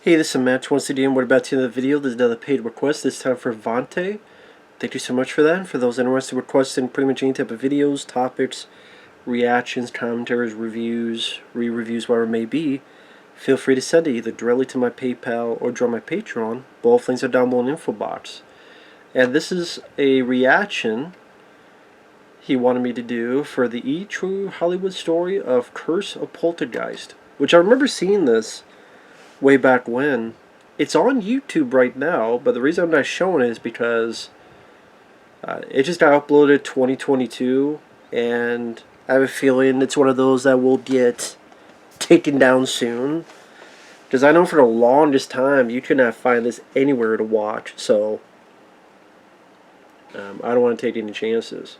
Hey, this is Matt once again. We're about to the end of the video. There's another paid request, this time for Vonte. Thank you so much for that. And for those interested in requesting pretty much any type of videos, topics, reactions, commentaries, reviews, re-reviews, whatever it may be, feel free to send it either directly to my PayPal or join my Patreon. Both links are down below in the info box. And this is a reaction he wanted me to do for the True Hollywood Story of Curse of Poltergeist, which I remember seeing this way back when. It's on YouTube right now, but the reason I'm not showing it is because it just got uploaded 2022, and I have a feeling it's one of those that will get taken down soon. Because I know for the longest time you could not find this anywhere to watch, so I don't want to take any chances.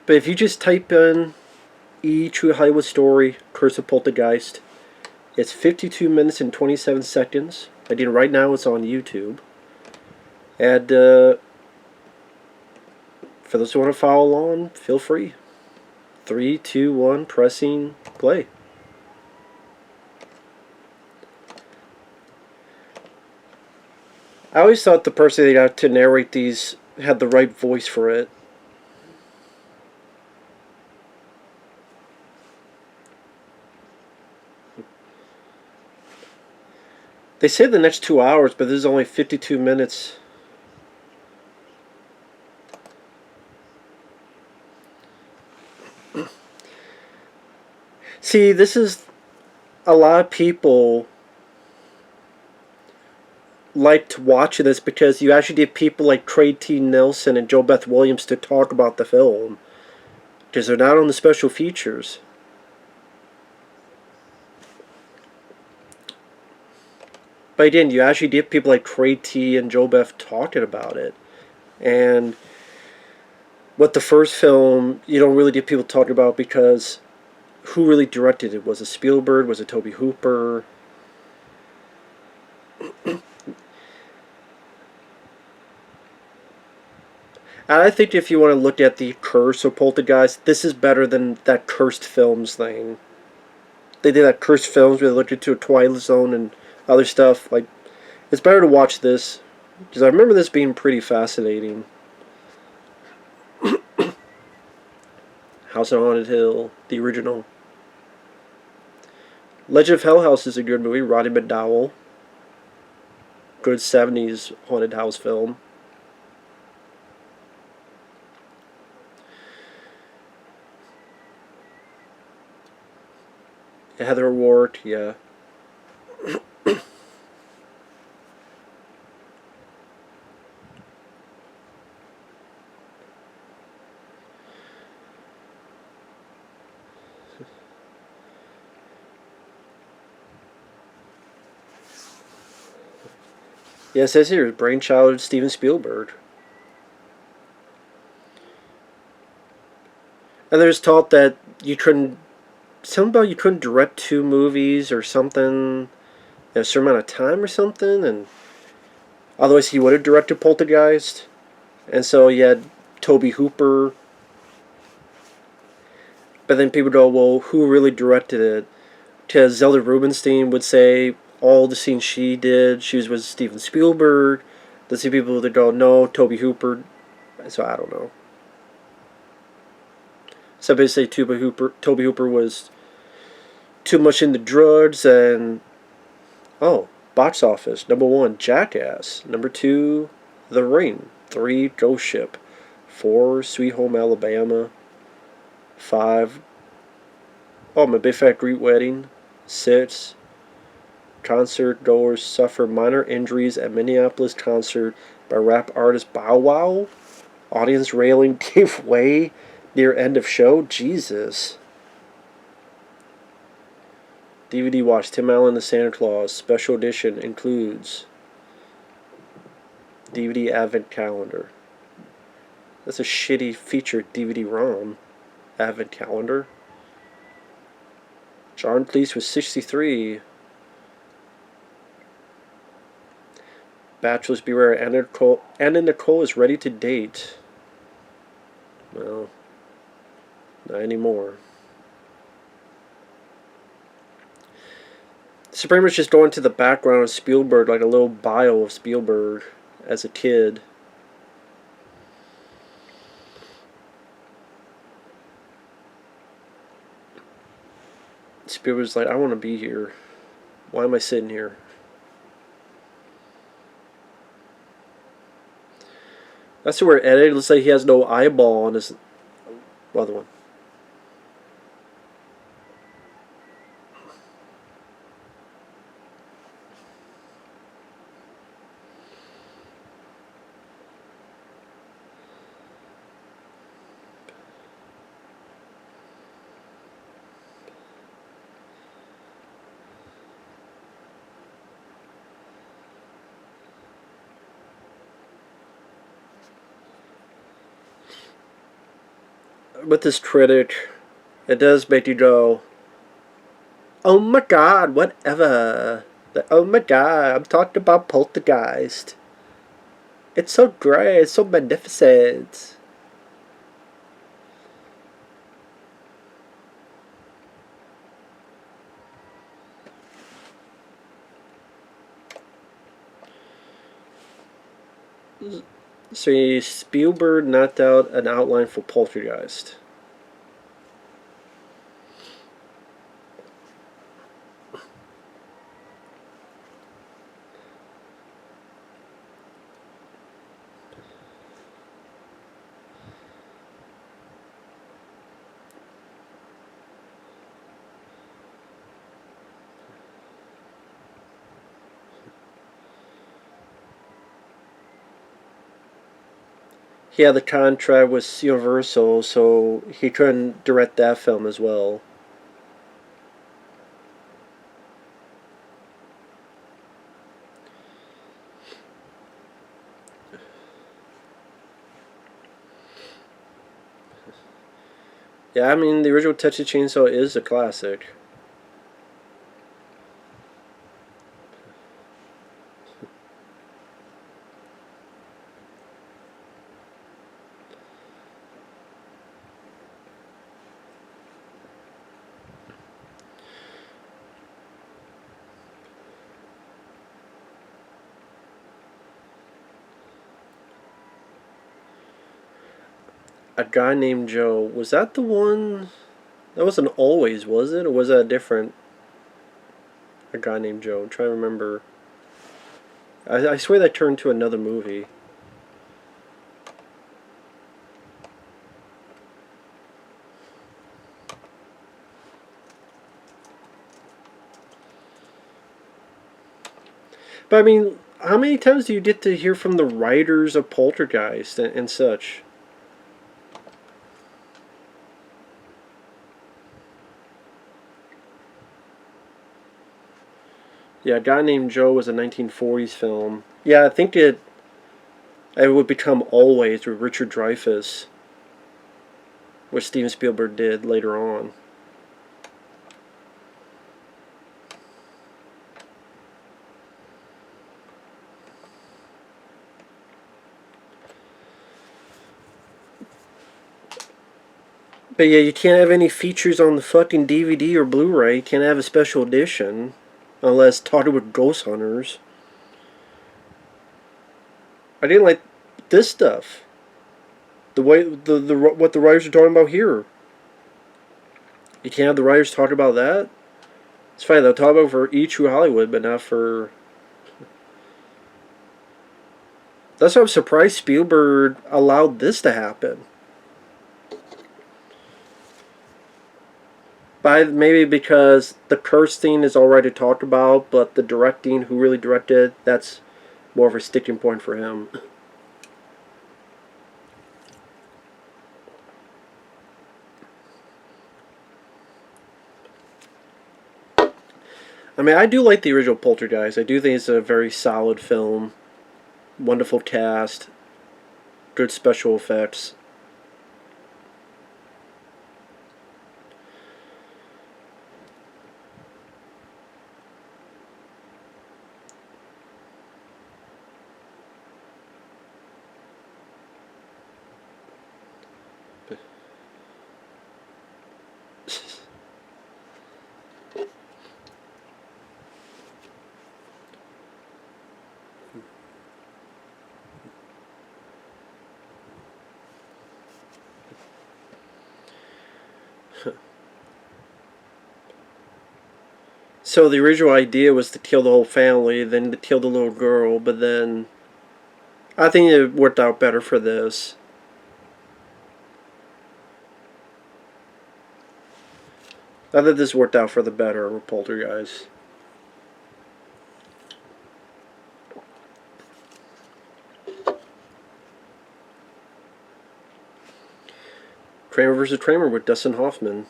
But if you just type in True Hollywood Story, Curse of Poltergeist, it's 52 minutes and 27 seconds. I did it right now. It's on YouTube. And for those who want to follow along, feel free. 3, 2, 1, pressing play. I always thought the person that got to narrate these had the right voice for it. They say the next 2 hours, but this is only 52 minutes. See, this is a lot of people liked watching this because you actually get people like Craig T. Nelson and Joe Beth Williams to talk about the film because they're not on the special features. But again, you actually get people like Craig T. and Joe Beth talking about it. And what the first film, you don't really get people talking about because who really directed it? Was it Spielberg? Was it Tobe Hooper? And I think if you want to look at the Curse of Poltergeist, this is better than that Cursed Films thing. They did that Cursed Films where they looked into a Twilight Zone and other stuff. Like, it's better to watch this because I remember this being pretty fascinating. House on Haunted Hill, the original. Legend of Hell House is a good movie. Roddy McDowell. Good 70s haunted house film. Heather Ward, yeah. Yeah, it says here, brainchild of Steven Spielberg. And there's talk that you couldn't, something about you couldn't direct 2 movies or something in a certain amount of time or something, and otherwise he would have directed Poltergeist. And so you had Tobe Hooper. But then people go, well, who really directed it? Because Zelda Rubinstein would say all the scenes she did, she was with Steven Spielberg. There's some people that go, no, Tobe Hooper. So I don't know. Some people say Tobe Hooper was too much into drugs and box office. Number 1, Jackass. Number 2, The Ring. 3, Ghost Ship. 4, Sweet Home Alabama. 5, My Big Fat Greek Wedding. 6, concert goers suffer minor injuries at Minneapolis concert by rap artist Bow Wow. Audience railing gave way near end of show. Jesus. DVD watch Tim Allen the Santa Claus. Special edition includes DVD Advent Calendar. That's a shitty featured DVD-ROM. Advent Calendar. John Cleese was 63. Bachelors beware. Anna Nicole is ready to date. Well, not anymore. It's pretty much just going to the background of Spielberg, like a little bio of Spielberg as a kid. Spielberg's like, I want to be here. Why am I sitting here? That's where Ed looks like he has no eyeball on his other one. With this critic, it does make you go, oh my god, whatever. Oh my god, I'm talking about Poltergeist. It's so great, it's so magnificent. So Spielberg knocked out an outline for Poltergeist. He had the contract with Universal, so he couldn't direct that film as well. Yeah, I mean, the original Texas Chainsaw is a classic. A Guy Named Joe. Was that the one? That wasn't Always, was it? Or was that a different A Guy Named Joe? I'm trying to remember. I swear that turned to another movie. But I mean, how many times do you get to hear from the writers of Poltergeist and such? Yeah, A Guy Named Joe was a 1940s film. Yeah, I think it would become Always with Richard Dreyfuss, which Steven Spielberg did later on. But yeah, you can't have any features on the fucking DVD or Blu-ray. You can't have a special edition unless talking with Ghost Hunters. I didn't like this stuff. The way the what the writers are talking about here. You can't have the writers talk about that. It's fine. They'll talk about for E True Hollywood, but not for. That's why I'm surprised Spielberg allowed this to happen. Maybe because the curse thing is already talked about, but the directing, who really directed, that's more of a sticking point for him. I mean, I do like the original Poltergeist. I do think it's a very solid film. Wonderful cast. Good special effects. So the original idea was to kill the whole family, then to kill the little girl, but then I think it worked out better for this. I think this worked out for the better with Poltergeist. Kramer vs. Kramer with Dustin Hoffman.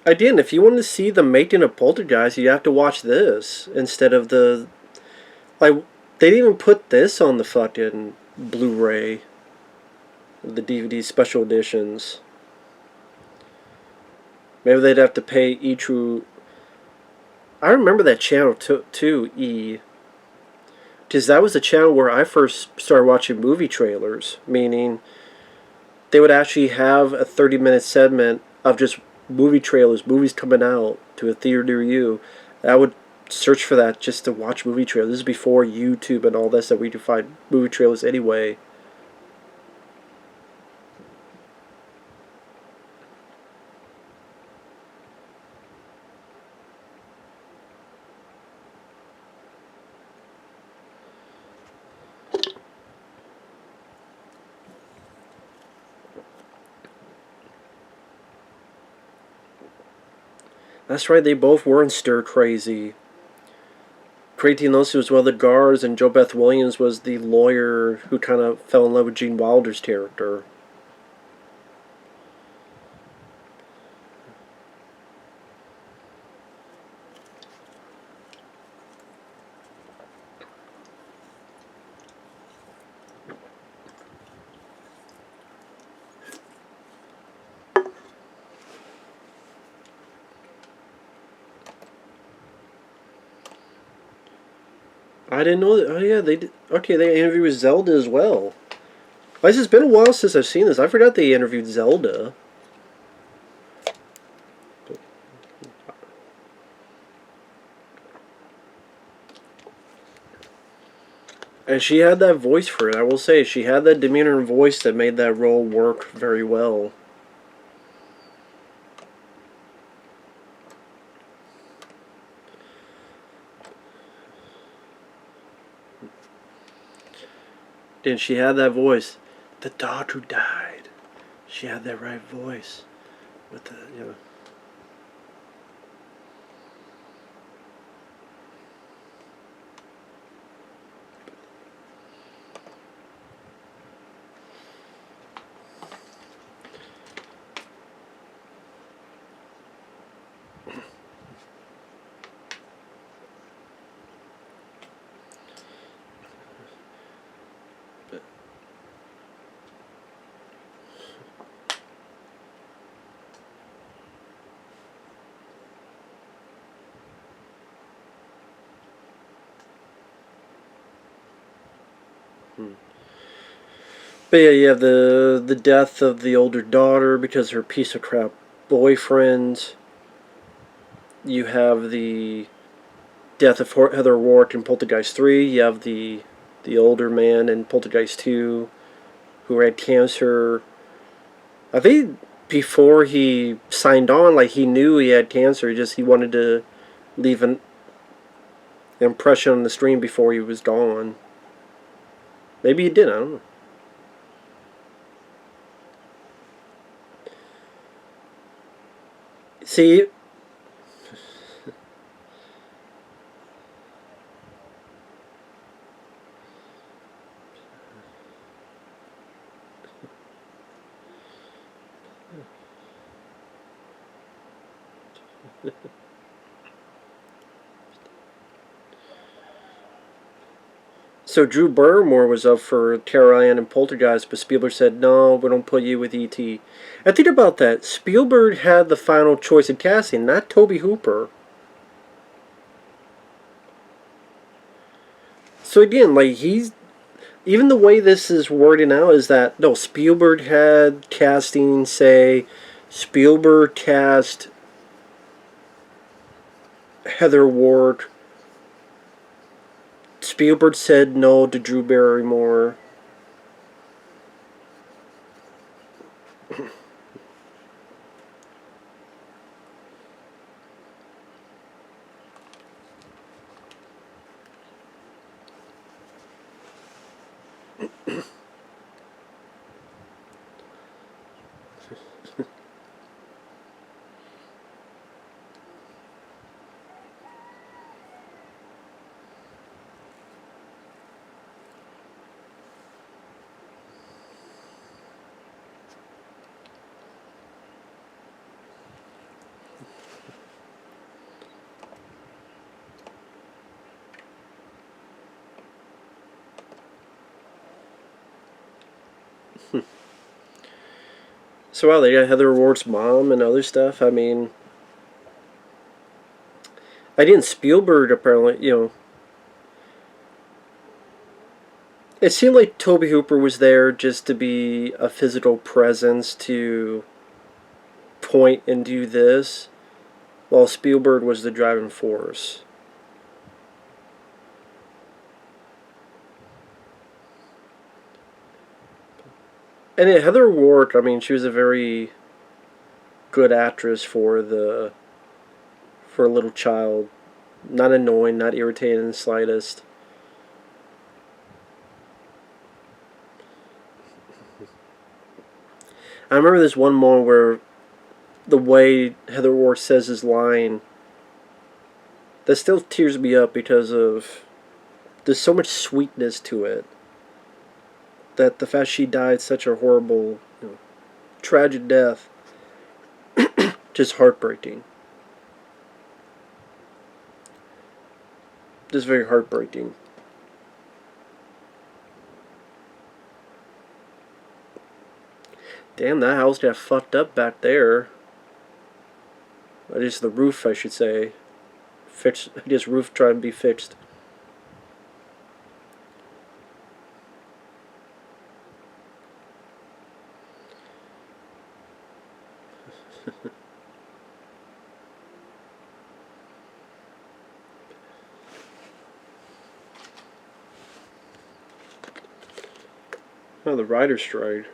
Again, if you want to see the making of Poltergeist, you have to watch this instead of the... Like, they didn't even put this on the fucking Blu-ray. The DVD special editions. Maybe they'd have to pay each... I remember that channel too, E. Because that was the channel where I first started watching movie trailers. Meaning, they would actually have a 30-minute segment of just movie trailers, movies coming out to a theater near you. I would search for that just to watch movie trailers. This is before YouTube and all this that we could find movie trailers anyway. That's right, they both were in Stir Crazy. Crazy Nossi was one of the guards, and Jo Beth Williams was the lawyer who kind of fell in love with Gene Wilder's character. I didn't know that. Oh yeah, they did. Okay, they interviewed Zelda as well. It's been a while since I've seen this. I forgot they interviewed Zelda. And she had that voice for it. I will say, she had that demeanor and voice that made that role work very well. And she had that voice. The dog who died. She had that right voice. With the, you know. But yeah, you have the death of the older daughter because her piece of crap boyfriend. You have the death of Heather Ward in Poltergeist 3. You have the older man in Poltergeist 2 who had cancer. I think before he signed on, like, he knew he had cancer. He wanted to leave an impression on the screen before he was gone. Maybe he did, I don't know. See, so Drew Barrymore was up for Terror Island and Poltergeist, but Spielberg said, no, we don't put you with E.T. And think about that. Spielberg had the final choice in casting, not Tobe Hooper. So again, like, he's... Even the way this is worded now is that, no, Spielberg had casting, say, Spielberg cast Heather Ward Spielberg said no to Drew Barrymore. So wow, they got Heather Ward's mom and other stuff. I mean, I didn't Spielberg apparently, it seemed like Toby Hooper was there just to be a physical presence to point and do this, while Spielberg was the driving force. And Heather Ward, I mean, she was a very good actress for a little child. Not annoying, not irritating in the slightest. I remember this one moment where the way Heather Ward says his line, that still tears me up because of there's so much sweetness to it. That the fact she died such a horrible, tragic death, just heartbreaking. Just very heartbreaking. Damn, that house got fucked up back there. Or just the roof, I should say. Fixed. Just roof trying to be fixed. Oh, the writer's strike.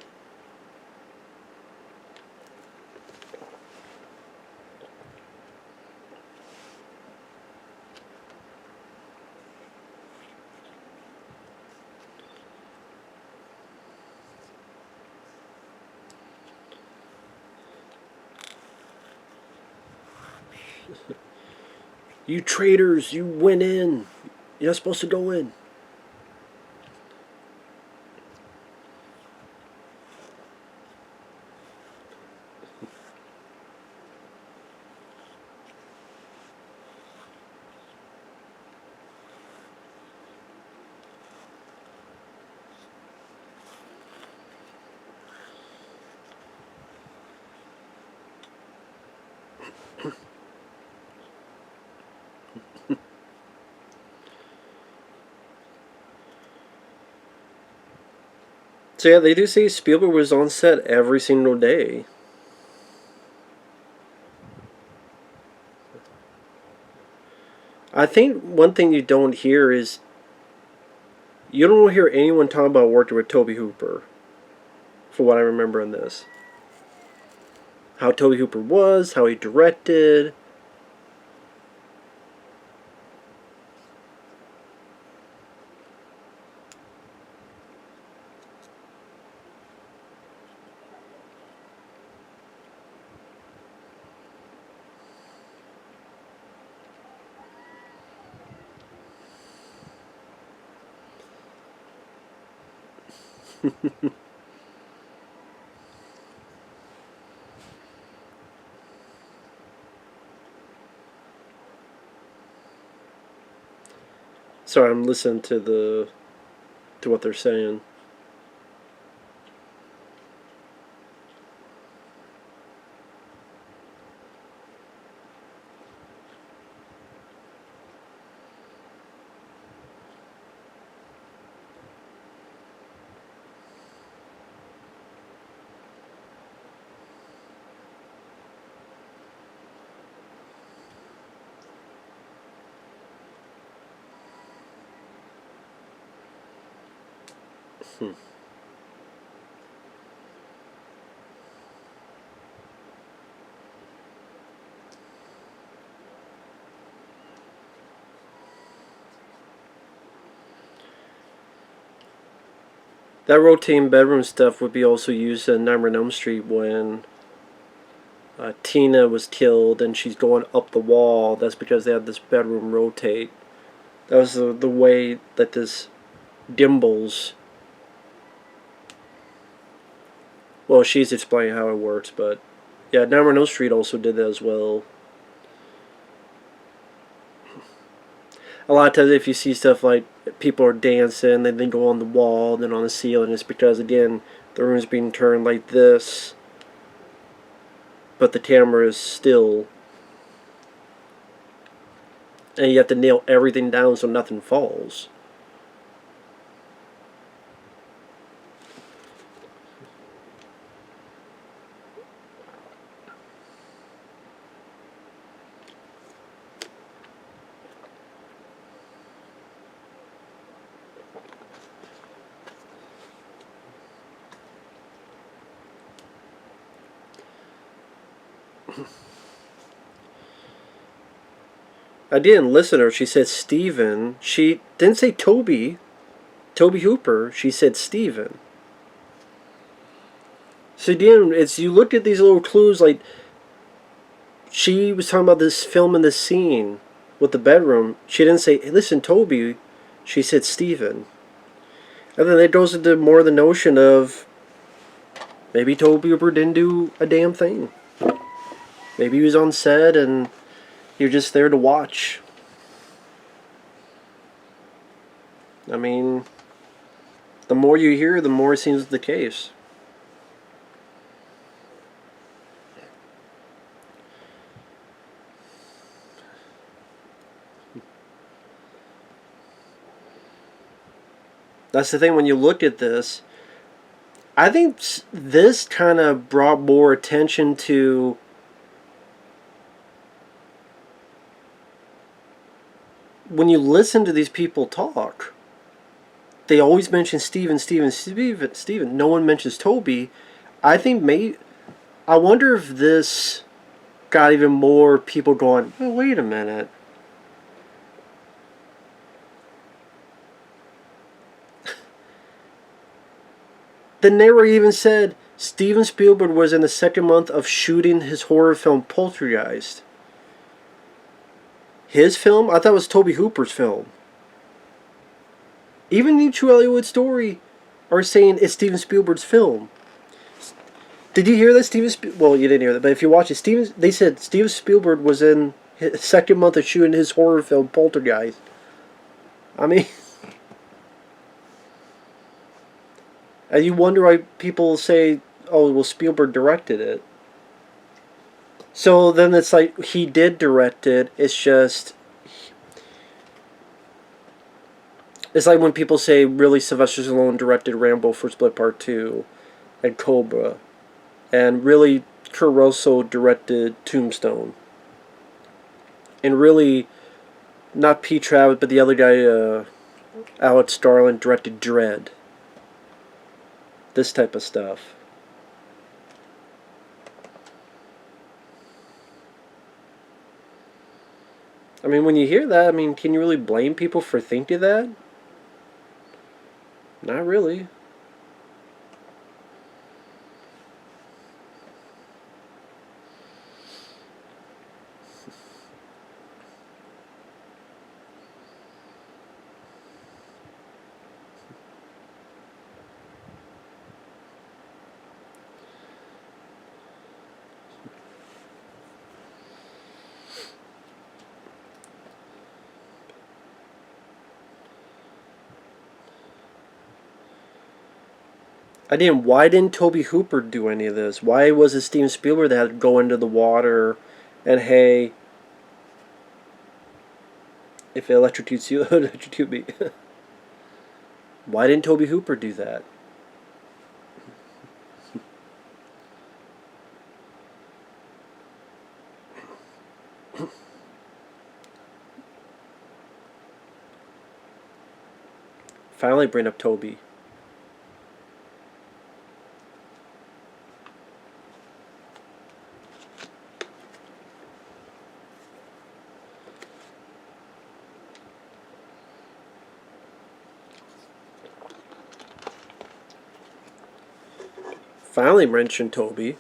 You traitors, you went in. You're not supposed to go in. So yeah, they do say Spielberg was on set every single day. I think one thing you don't hear is you don't hear anyone talk about working with Toby Hooper. For what I remember in this, how Toby Hooper was, how he directed. Sorry, I'm listening to what they're saying. Hmm. That rotating bedroom stuff would be also used in Nightmare on Elm Street when Tina was killed and she's going up the wall. That's because they had this bedroom rotate. That was the way that this Dimbles. Well, she's explaining how it works, but yeah, Nightmare on Elm Street also did that as well. A lot of times, if you see stuff like people are dancing, then they go on the wall, then on the ceiling, it's because again the room's being turned like this, but the camera is still, and you have to nail everything down so nothing falls. I didn't listen to her. She said Steven. She didn't say Toby Hooper. She said Steven. So again, it's you look at these little clues like she was talking about this film in this scene with the bedroom. She didn't say, hey, listen, Toby. She said Steven. And then it goes into more the notion of maybe Toby Hooper didn't do a damn thing. Maybe he was on set and you're just there to watch. I mean, the more you hear, the more it seems the case. That's the thing when you look at this. I think this kind of brought more attention to when you listen to these people talk. They always mention Steven. No one mentions Toby. I think I wonder if this got even more people going, oh, wait a minute. The narrator even said Steven Spielberg was in the second month of shooting his horror film Poltergeist. His film? I thought it was Toby Hooper's film. Even the True Hollywood Story are saying it's Steven Spielberg's film. Did you hear that? Well, you didn't hear that, but if you watch it, they said Steven Spielberg was in his second month of shooting his horror film Poltergeist. I mean, and you wonder why people say, "Oh, well, Spielberg directed it." So then it's like he did direct it. It's like when people say, "Really, Sylvester Stallone directed Rambo: First Blood Part 2 and Cobra," and really, Kurt Russell directed Tombstone, and really, not Pete Travis, but the other guy, Alex Starlin, directed Dread. This type of stuff. I mean, when you hear that, I mean, can you really blame people for thinking that? Not really. Why didn't Toby Hooper do any of this? Why was it Steven Spielberg that had to go into the water and, hey, if it electrocutes you, electrocute me? Why didn't Toby Hooper do that? Finally bring up Toby. Finally mentioned Toby.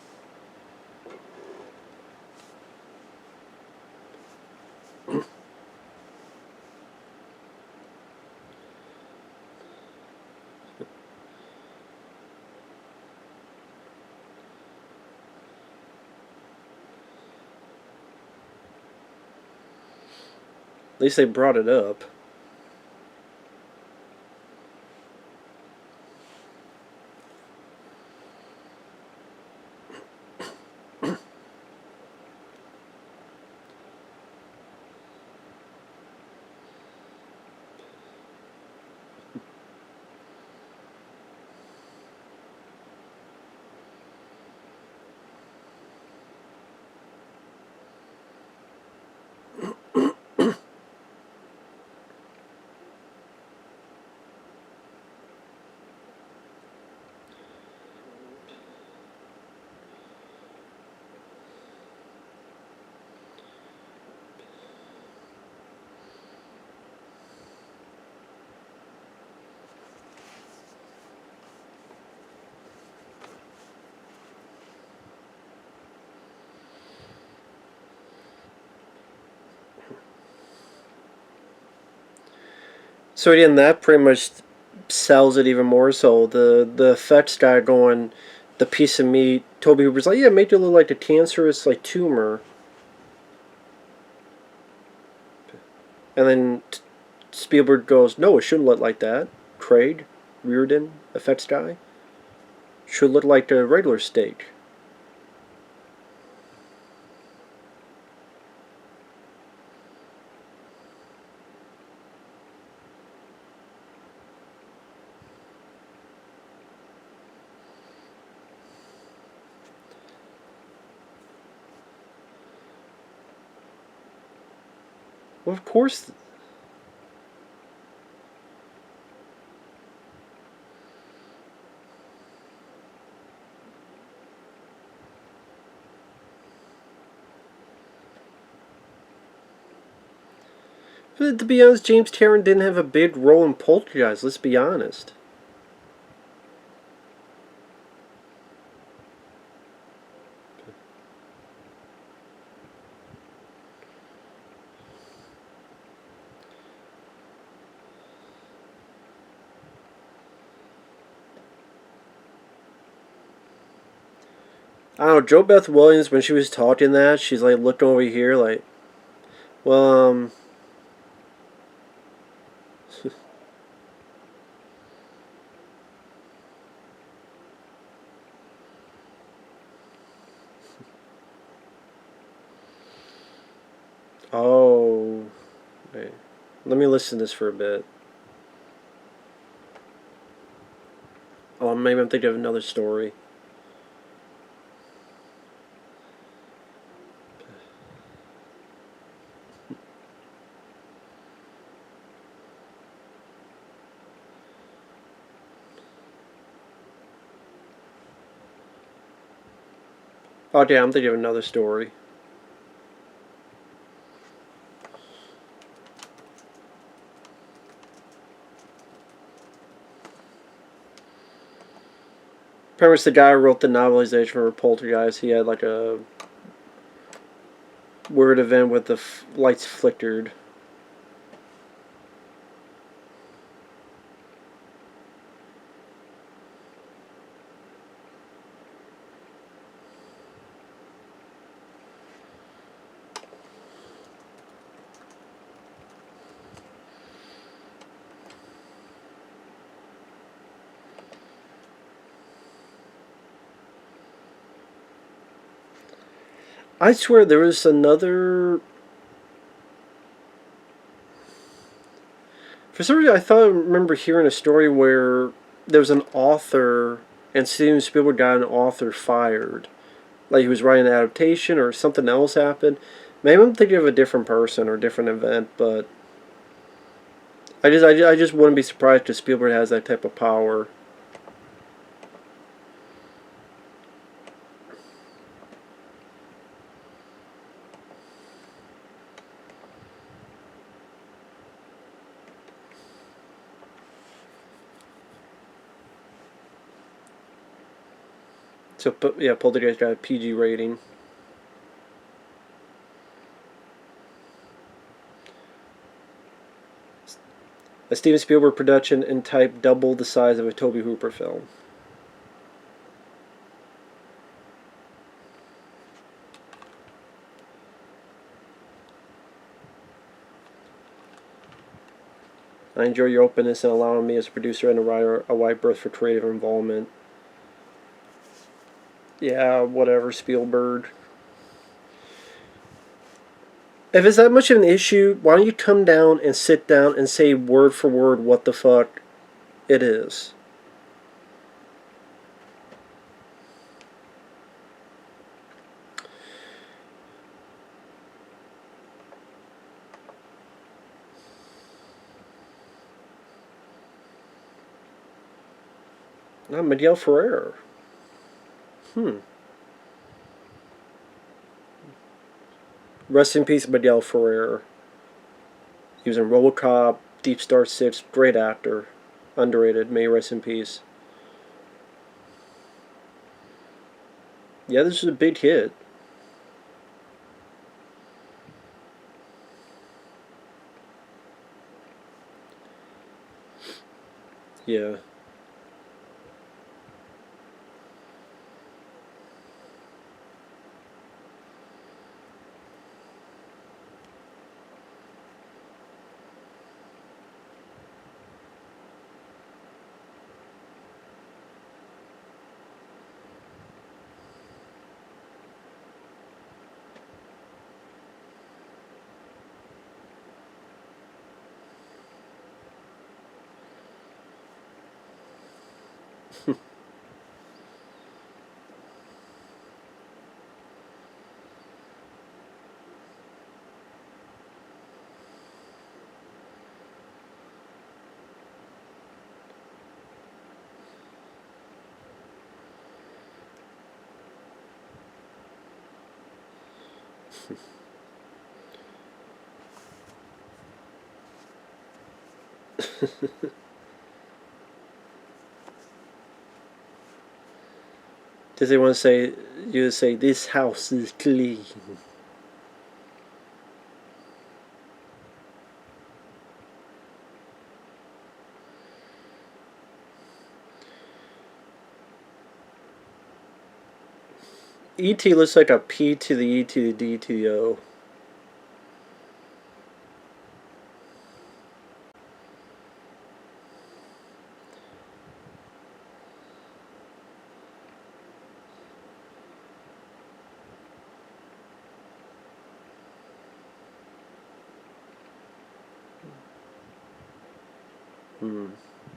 At least they brought it up. So again, that pretty much sells it even more. So the effects guy going, the piece of meat. Toby Hooper's like, yeah, it made you look like a cancerous like tumor. And then Spielberg goes, no, it shouldn't look like that. Craig Reardon, effects guy, should look like a regular steak. Well, of course. But to be honest, James Cameron didn't have a big role in Poltergeist. Let's be honest. I don't know, Joe Beth Williams, when she was talking that, she's like looking over here like, well, oh, wait. Let me listen to this for a bit. Oh, maybe I'm thinking of another story. Oh, yeah, I'm thinking of another story. Pretty much the guy who wrote the novelization for Poltergeist, he had like a weird event with the lights flickered. I swear there was another. For some reason, I thought I remember hearing a story where there was an author, and Steven Spielberg got an author fired. Like he was writing an adaptation, or something else happened. Maybe I'm thinking of a different person or a different event, but I just wouldn't be surprised if Spielberg has that type of power. So, yeah, Poltergeist got a PG rating. A Steven Spielberg production and type double the size of a Tobe Hooper film. I enjoy your openness and allowing me as a producer and a writer a wide berth for creative involvement. Yeah, whatever, Spielberg. If it's that much of an issue, why don't you come down and sit down and say word for word what the fuck it is? Not Miguel Ferrer. Rest in peace, Miguel Ferrer. He was in RoboCop, Deep Star 6, great actor. Underrated, may he rest in peace. Yeah, this was a big hit. Yeah. Does they want to say, you say, this house is clean? E.T. looks like a P to the E to the D to the O.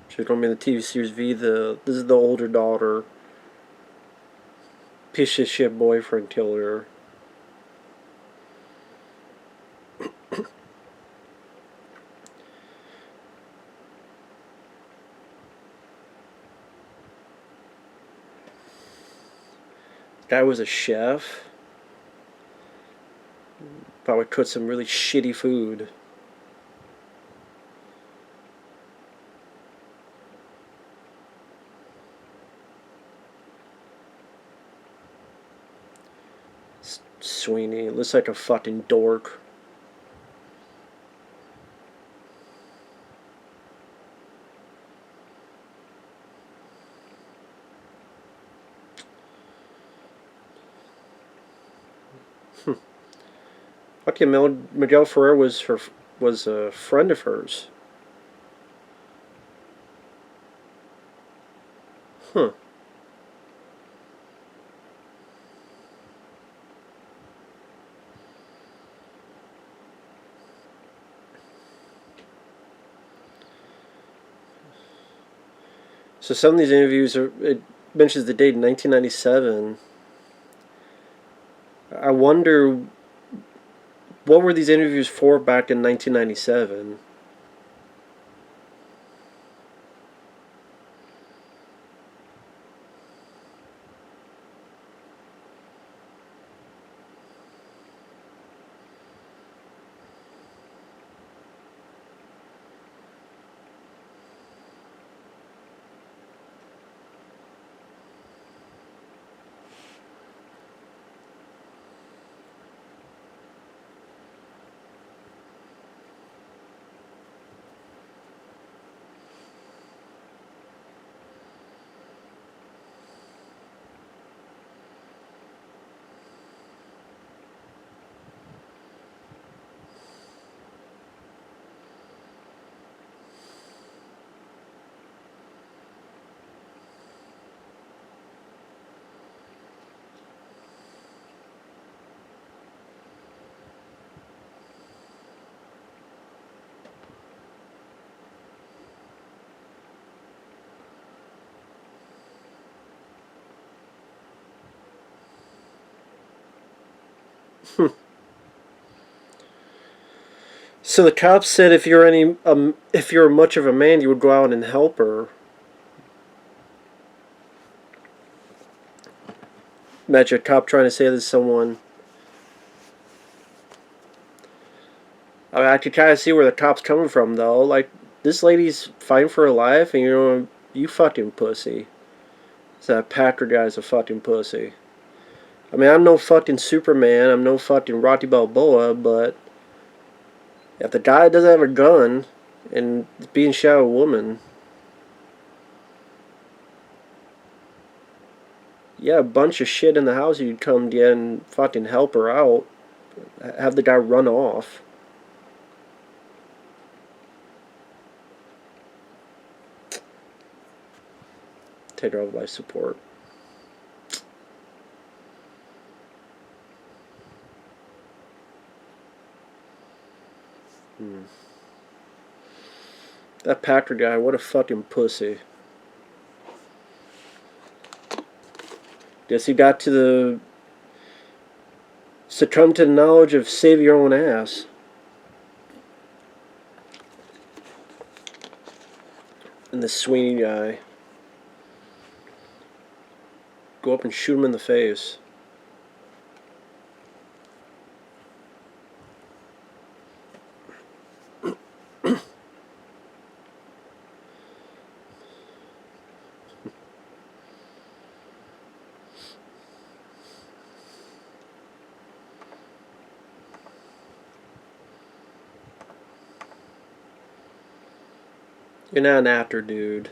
She's gonna be in the TV series V. This is the older daughter. Piece of shit boyfriend killed her. Guy was a chef. Probably cooked some really shitty food. Sweeney looks like a fucking dork. Okay, Miguel Ferrer was a friend of hers. Huh. So some of these interviews it mentions the date in 1997. I wonder what were these interviews for back in 1997. So the cops said if you're much of a man, you would go out and help her. Imagine a cop trying to say this to someone. I mean, I could kind of see where the cop's coming from, though. Like, this lady's fighting for her life, and you fucking pussy. That Packer guy's a fucking pussy. I mean, I'm no fucking Superman. I'm no fucking Rocky Balboa, but if the guy doesn't have a gun and is being shot at a woman, yeah, a bunch of shit in the house you'd come get and fucking help her out. Have the guy run off. Take her out of life support. That Packer guy, what a fucking pussy. Guess he got to the succumb to the knowledge of save your own ass. And the Sweeney guy. Go up and shoot him in the face. You're not an actor, dude.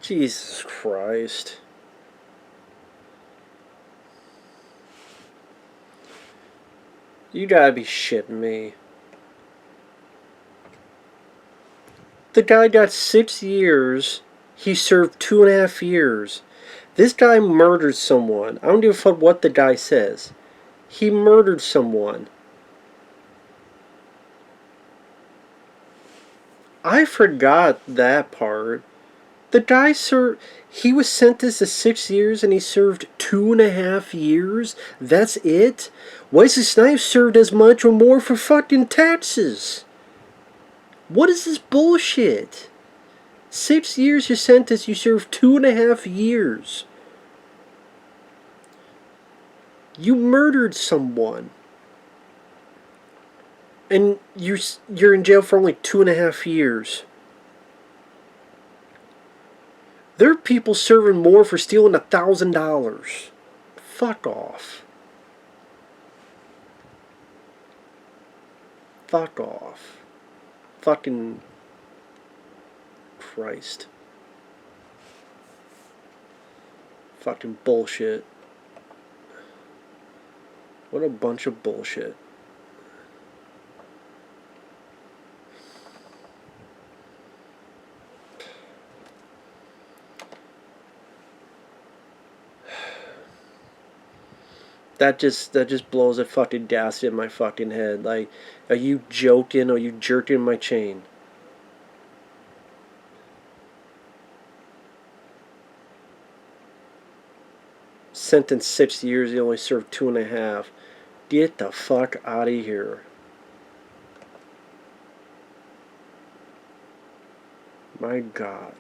Jesus Christ. You gotta be shitting me. The guy got 6 years. He served 2.5 years. This guy murdered someone. I don't give a fuck what the guy says. He murdered someone. I forgot that part. The guy he was sentenced to 6 years and he served 2.5 years? That's it? Wesley Snipes served as much or more for fucking taxes. What is this bullshit? 6 years you're sentenced, you serve 2.5 years. You murdered someone. And you're in jail for only 2.5 years. There are people serving more for stealing $1,000. Fuck off. Fuck off. Fucking Christ. Fucking bullshit. What a bunch of bullshit. That just blows a fucking gas in my fucking head. Like, are you joking or are you jerking my chain? Sentenced 6 years, he only served 2.5. Get the fuck out of here. My God.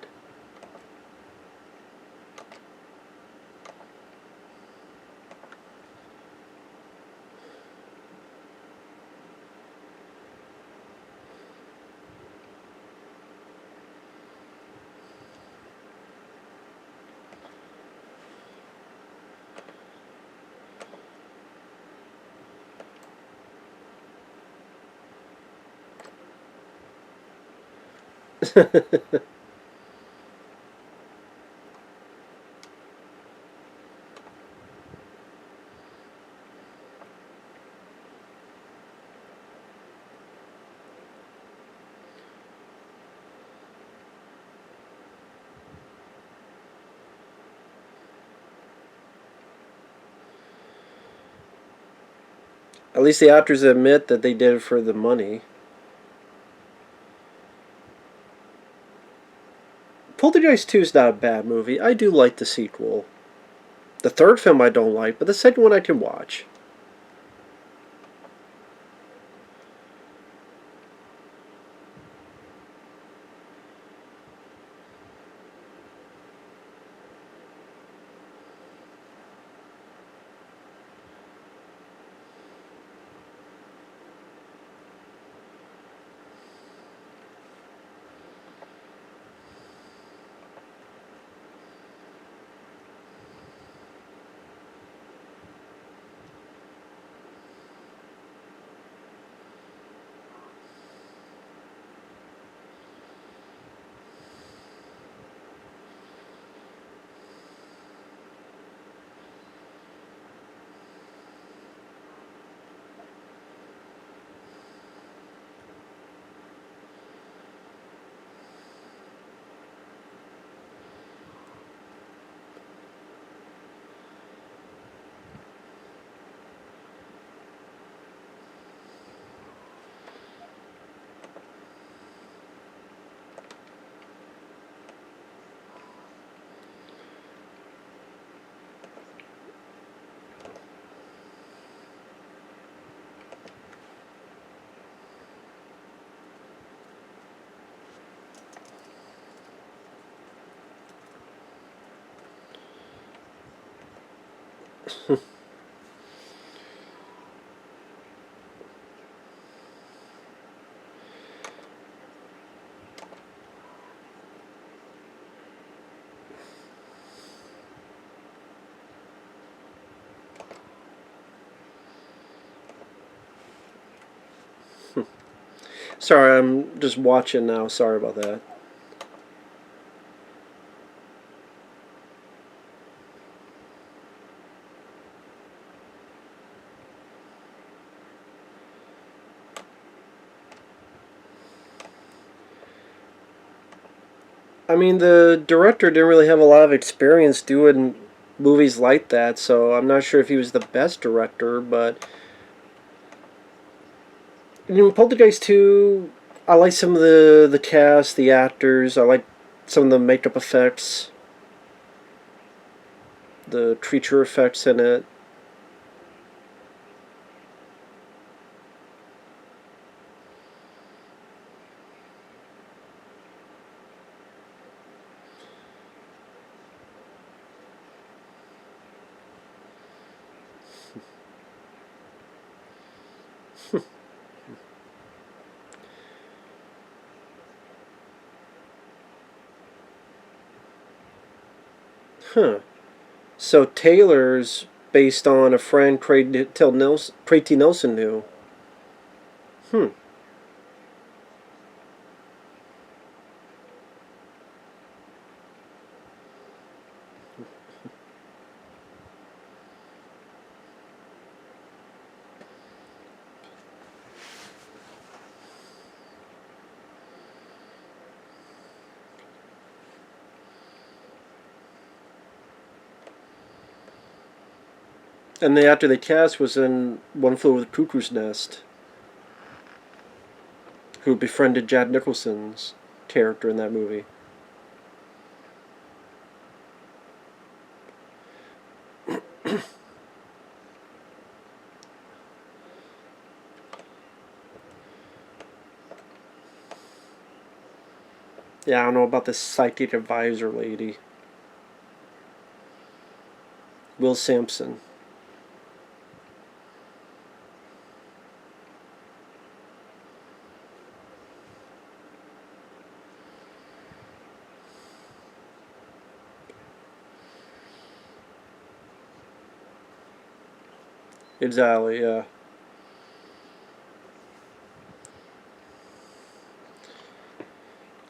At least the actors admit that they did it for the money. Poltergeist 2 is not a bad movie. I do like the sequel. The third film I don't like, but the second one I can watch. Sorry, I'm just watching now. Sorry about that. I mean, the director didn't really have a lot of experience doing movies like that, so I'm not sure if he was the best director, but Poltergeist 2, I like some of the cast, the actors, I like some of the makeup effects, the creature effects in it. Huh. So Taylor's based on a friend Craig T. Nelson knew. Hmm. And the actor they cast was in One Flew Over the Cuckoo's Nest, who befriended Jack Nicholson's character in that movie. Yeah, I don't know about this psychic advisor lady. Will Sampson. Exactly, yeah.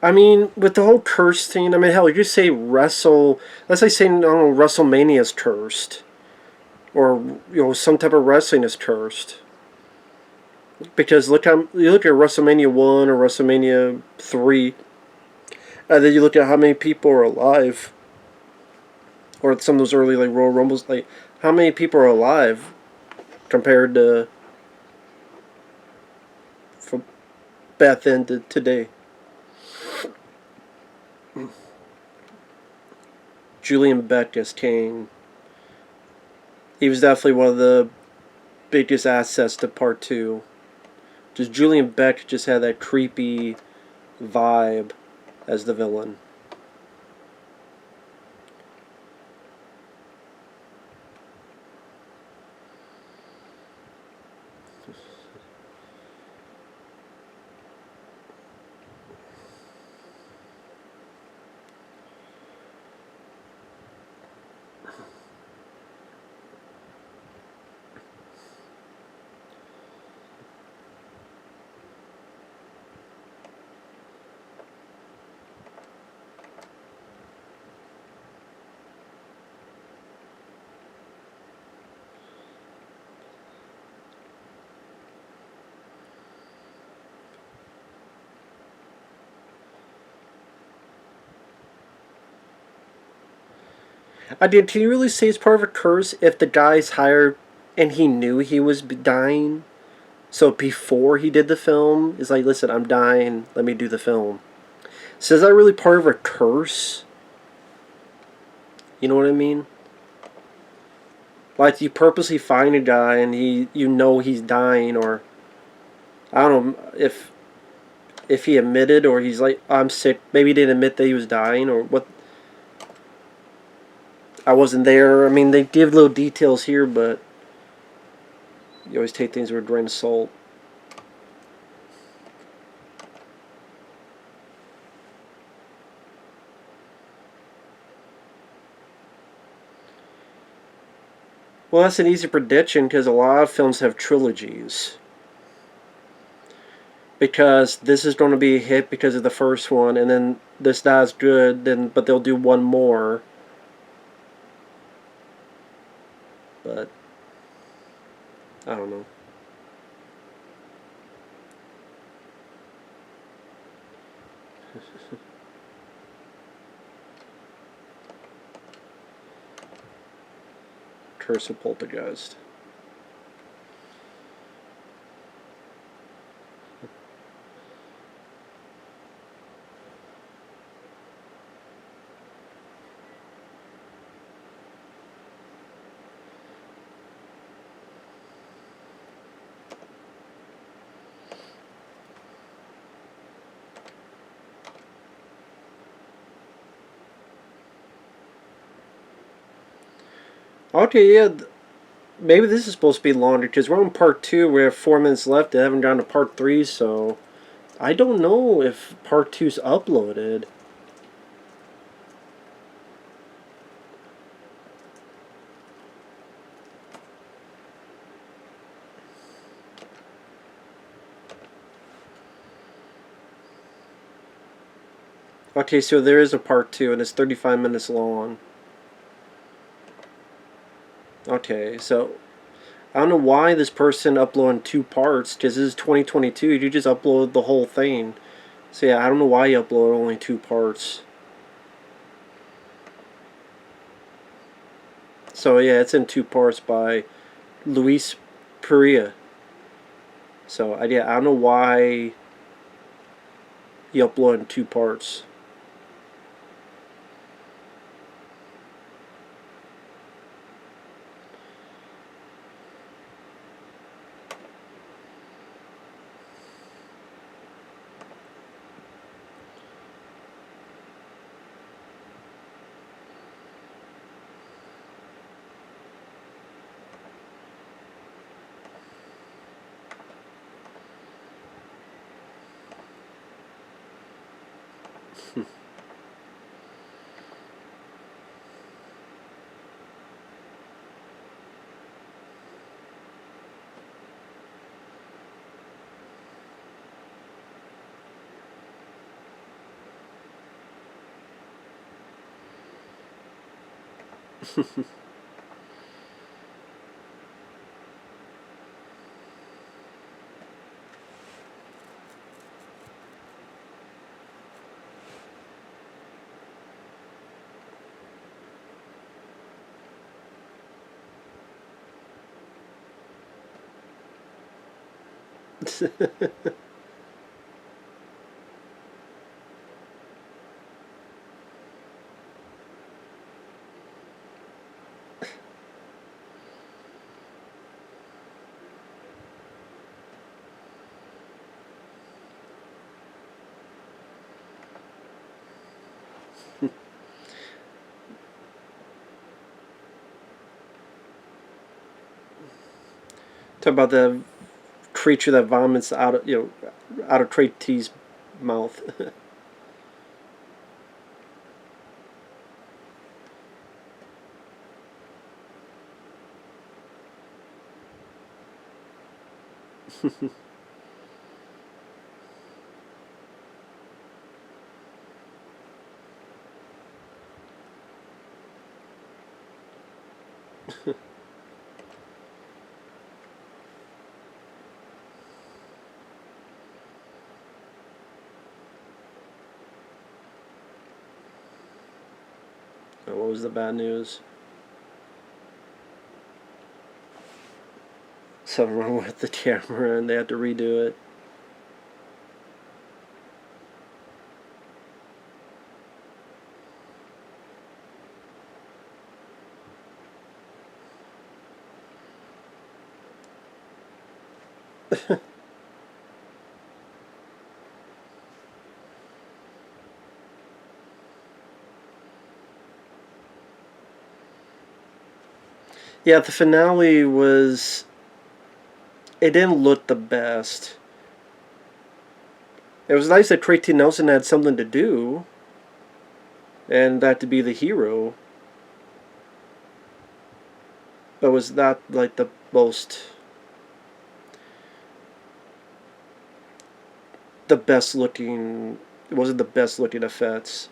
I mean, with the whole curse thing, I mean, hell, you could say wrestle. Let's say, I don't know, WrestleMania is cursed, or some type of wrestling is cursed. Because you look at WrestleMania 1 or WrestleMania 3, and then you look at how many people are alive, or some of those early like Royal Rumbles, like how many people are alive compared to back then to today. Julian Beck as Kane. He was definitely one of the biggest assets to part 2. Just Julian Beck just had that creepy vibe as the villain. I did. Can you really say it's part of a curse if the guy's hired and he knew he was dying? So before he did the film, is like, listen, I'm dying. Let me do the film. So is that really part of a curse? You know what I mean? Like you purposely find a guy and you know he's dying, or I don't know if he admitted or he's like, I'm sick. Maybe he didn't admit that he was dying or what. I wasn't there. I mean, they give little details here, but you always take things with a grain of salt. Well, that's an easy prediction because a lot of films have trilogies. Because this is going to be a hit because of the first one, and then this not good, then but they'll do one more. But I don't know. Curse of Poltergeist. Okay, yeah. Maybe this is supposed to be longer because we're on part 2. We have 4 minutes left. They haven't gone to part 3, so I don't know if part 2's uploaded. Okay, so there is a part 2 and it's 35 minutes long. Okay, so I don't know why this person uploaded 2 parts because this is 2022. You just upload the whole thing. So yeah, I don't know why you upload only 2 parts. So yeah, it's in 2 parts by Luis Perea. So yeah, I don't know why you upload in 2 parts. Talk about the creature that vomits out of out of Trey T's mouth. What was the bad news? Something wrong with the camera and they had to redo it. Yeah, the finale was. It didn't look the best. It was nice that Trey T. Nelson had something to do, and that to be the hero. But it was not like the most. The best looking. It wasn't the best looking effects.